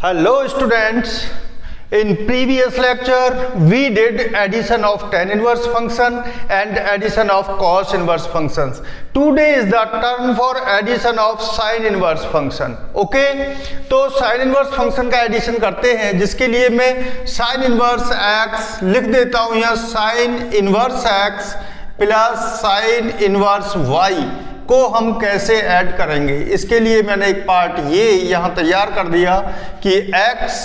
Hello students, in previous lecture we did addition of tan inverse function and addition of cos inverse functions. Today is the turn for addition of sin inverse function. Okay, तो sin inverse function का addition करते हैं, जिसके लिए मैं sin inverse x लिख देता हूँ यहाँ sin inverse x plus sin inverse y को हम कैसे ऐड करेंगे। इसके लिए मैंने एक पार्ट ये यहाँ तैयार कर दिया कि x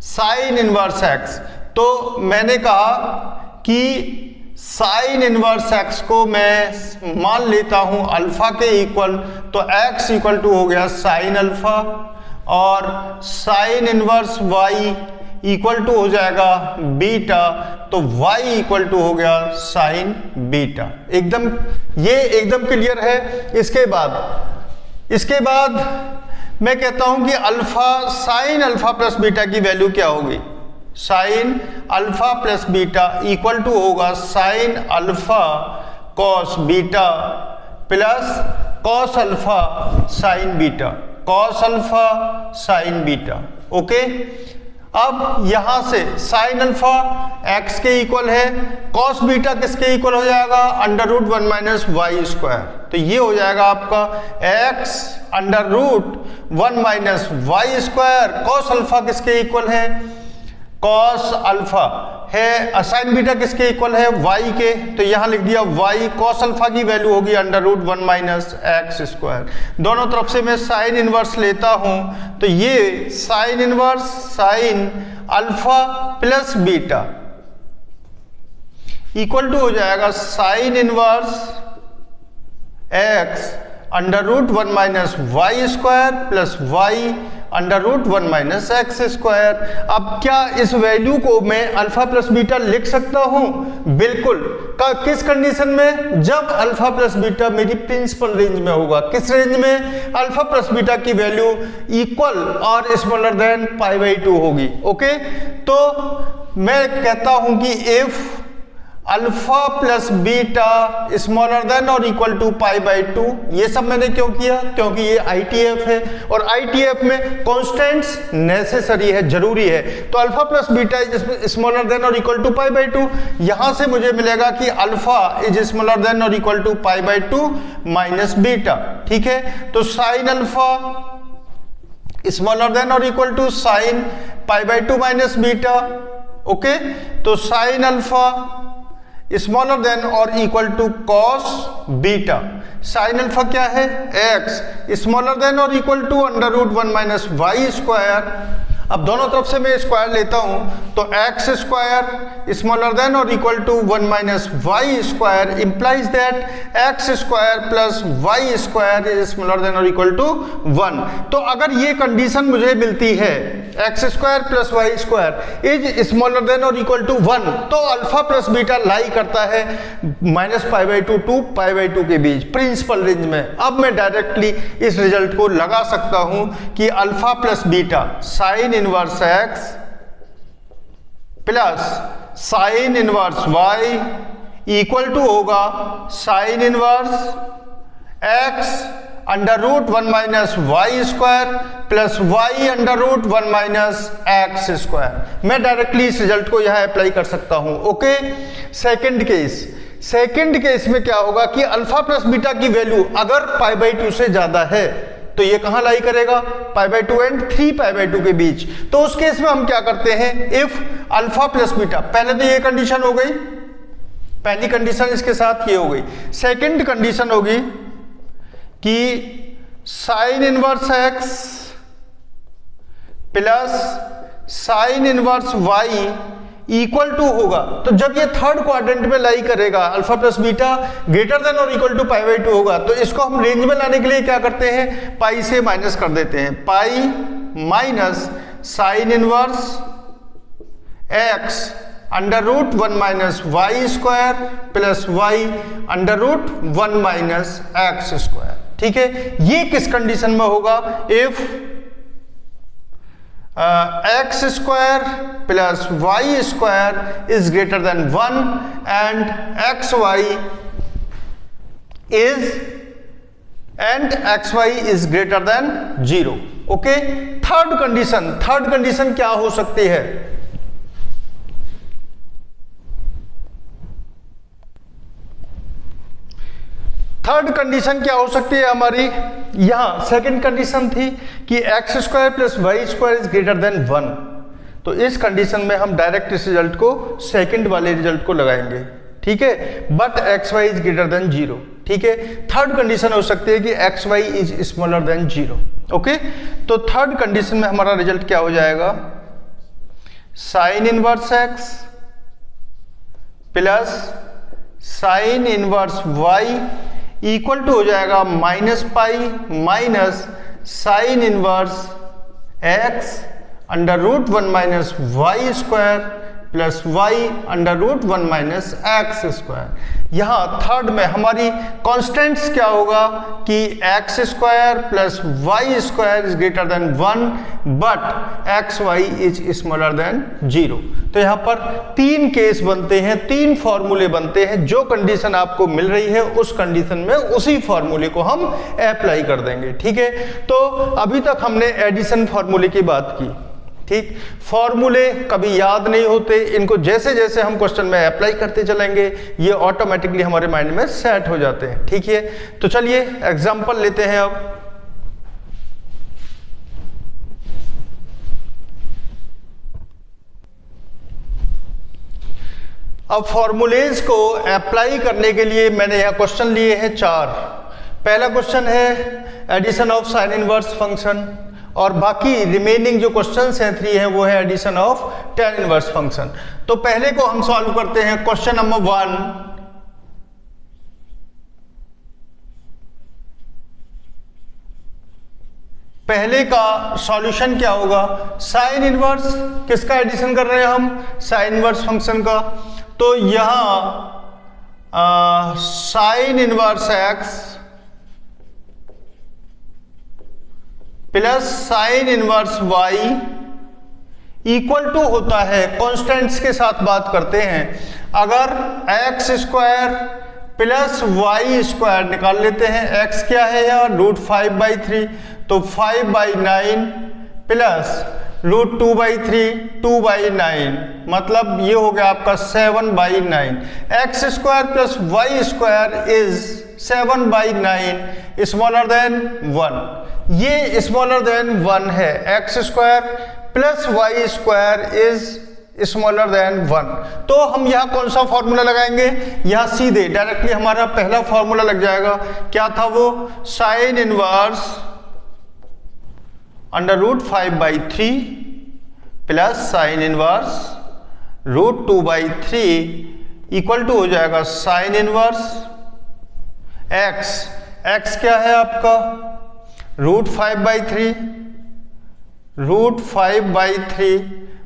साइन इनवर्स x, तो मैंने कहा कि साइन इनवर्स x को मैं मान लेता हूँ अल्फा के इक्वल, तो x इक्वल टू हो गया साइन अल्फा और sine inverse y equal to हो जाएगा बीटा, तो y इक्वल टू हो गया साइन बीटा। ये एकदम क्लियर है। इसके बाद मैं कहता हूं कि alpha sine alpha plus beta की वैल्यू क्या होगी। Sine alpha plus beta equal to होगा sine alpha cos beta plus cos alpha sine beta, cos alpha sine beta. Okay, अब यहां से साइन अल्फा x के इक्वल है, कॉस बीटा किसके इक्वल हो जाएगा, under root 1 minus y square. तो ये हो जाएगा आपका x under root 1 minus y square. Cos alpha किसके इक्वल है, कॉस अल्फा है, साइन बीटा किसके इक्वल है, y के, तो यहां लिख दिया y। कॉस अल्फा की वैल्यू होगी under root 1 minus x square. दोनों तरफ से मैं साइन इनवर्स लेता हूं, तो ये sine inverse sine alpha plus beta equal to हो जाएगा sine inverse x under root 1 minus y square plus y under root 1 minus x square. अब क्या इस वैल्यू को मैं अल्फा प्लस बीटा लिख सकता हूं? बिल्कुल। किस कंडीशन में? जब अल्फा प्लस बीटा मेरी प्रिंसिपल रेंज में होगा। किस रेंज में? अल्फा प्लस बीटा की वैल्यू इक्वल और स्मॉलर देन π/2 होगी। ओके, तो मैं कहता हूं कि if alpha plus beta smaller than और इक्वल टू π/2, ये सब मैंने क्यों किया? क्योंकि ये ITF है और ITF में कॉन्स्टेंट्स नेसेसरी है, जरूरी है। तो alpha plus beta is smaller than और इक्वल टू π/2, यहां से मुझे मिलेगा कि अल्फा इज स्मॉलर देन और इक्वल टू π/2 माइनस बीटा। ठीक है, तो साइन अल्फा स्मॉलर देन और equal to sine π/2 minus beta. Okay, तो साइन अल्फा स्मॉलर देन और equal to cos beta. Sine alpha क्या है, x स्मॉलर देन और equal to under root 1 minus y square. अब दोनों तरफ से मैं स्क्वायर लेता हूं, तो x स्क्वायर स्मॉलर देन और equal to 1 minus y square implies that x square plus y square is smaller than और इक्वल टू 1। तो अगर ये कंडीशन मुझे मिलती है x square plus y square is smaller than और इक्वल टू 1, तो अल्फा प्लस बीटा लाई करता है माइनस π/2 टू π/2 के बीच प्रिंसिपल रेंज में। अब मैं डायरेक्टली इस रिजल्ट को लगा सकता हूं कि alpha plus beta sine inverse x plus sine inverse y equal to होगा sine inverse x under root 1 minus y square plus y under root 1 minus x square. मैं डायरेक्टली इस रिजल्ट को यहां अप्लाई कर सकता हूं। ओके, सेकंड केस में क्या होगा कि अल्फा प्लस बीटा की वैल्यू अगर π/2 से ज्यादा है तो ये कहां लाई करेगा, π/2 एंड 3π/2 के बीच। तो उस केस में हम क्या करते हैं, इफ अल्फा प्लस बीटा, पहले तो ये कंडीशन हो गई, पहली कंडीशन इसके साथ ये हो गई। सेकंड कंडीशन होगी कि sine inverse x plus sine inverse y equal to होगा। तो जब ये थर्ड क्वाड्रेंट में लाई करेगा, alpha plus beta greater than और इक्वल टू π/2 होगा, तो इसको हम रेंज में लाने के लिए क्या करते हैं, पाई से माइनस कर देते हैं। Pi minus sine inverse x under root 1 minus y square plus y under root 1 minus x square. ठीक है, ये किस कंडीशन में होगा, if x square plus y square is greater than 1 and xy is and x y is greater than 0। Okay, third condition क्या हो सकती है? थर्ड कंडीशन क्या हो सकती है हमारी? यहां सेकंड कंडीशन थी कि x square plus y square is greater than 1। तो इस कंडीशन में हम डायरेक्ट इस रिजल्ट को सेकंड वाले रिजल्ट को लगाएंगे, ठीक है, but x y is greater than 0। ठीक है, थर्ड कंडीशन हो सकती है कि x y is smaller than 0। Okay, तो थर्ड कंडीशन में हमारा रिजल्ट क्या हो जाएगा? Sine inverse x plus sine inverse y equal to हो जाएगा minus pi minus sine inverse x under root 1 minus y square plus y under root 1 minus x square. यहाँ third में हमारी कॉन्स्टेंट्स क्या होगा कि x square plus y square is greater than 1 but x y is smaller than 0। तो यहाँ पर 3 case बनते हैं, 3 फॉर्मूले बनते हैं। जो कंडीशन आपको मिल रही है उस कंडीशन में उसी फॉर्मूले को हम अप्लाई कर देंगे। ठीक है, तो अभी तक हमने एडिशन फॉर्मूले की बात की। ठीक, फॉर्मूले कभी याद नहीं होते, इनको जैसे जैसे हम क्वेश्चन में अप्लाई करते चलेंगे ये ऑटोमेटिकली हमारे माइंड में सेट हो जाते हैं। ठीक है, तो चलिए एग्जांपल लेते हैं। अब फॉर्मूलेज को अप्लाई करने के लिए मैंने यहाँ क्वेश्चन लिए हैं 4। पहला क्वेश्चन है addition of sine inverse function और बाकी रिमेनिंग जो क्वेश्चंस हैं 3 हैं वो है addition of tan inverse function. तो पहले को हम सॉल्व करते हैं। क्वेश्चन नंबर 1, पहले का सॉल्यूशन क्या होगा? साइन इनवर्स किसका एडिशन कर रहे हैं हम? साइन इनवर्स फंक्शन का। तो यहां sine inverse x plus sine inverse y equal to होता है, कॉन्स्टेंट्स के साथ बात करते हैं, अगर x square plus y square निकाल लेते हैं। एक्स क्या है यहाँ? √5/3, तो 5/9 प्लस √2/3 2/9, मतलब ये हो गया आपका 7/9। X square plus y square is 7/9 smaller than 1। ये स्मॉलर देन 1 है। X square plus y square is smaller than 1। तो हम यहाँ कौन सा फॉर्मूला लगाएंगे? यहाँ सीधे डायरेक्टली हमारा पहला फॉर्मूला लग जाएगा। क्या था वो? साइन इनवर्स अंडर √5/3 प्लस साइन इनवर्स √2/3 इक्वल टू हो जाएगा साइन इनवर्स एक्स। एक्स क्या है आपका? √5/3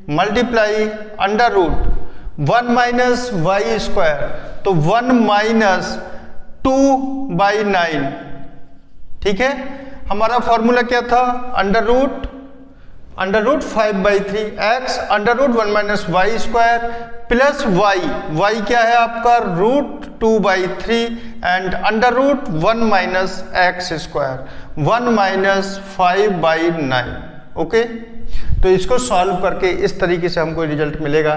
multiply under root 1 minus y square, तो 1 माइनस 2/9। ठीक है, हमारा फॉर्मूला क्या था? Under root 5/3 x under root 1 minus y square plus y क्या है आपका? √2/3 and under root 1 minus x square 1 minus 5/9। Okay, तो इसको सॉल्व करके इस तरीके से हमको रिजल्ट मिलेगा।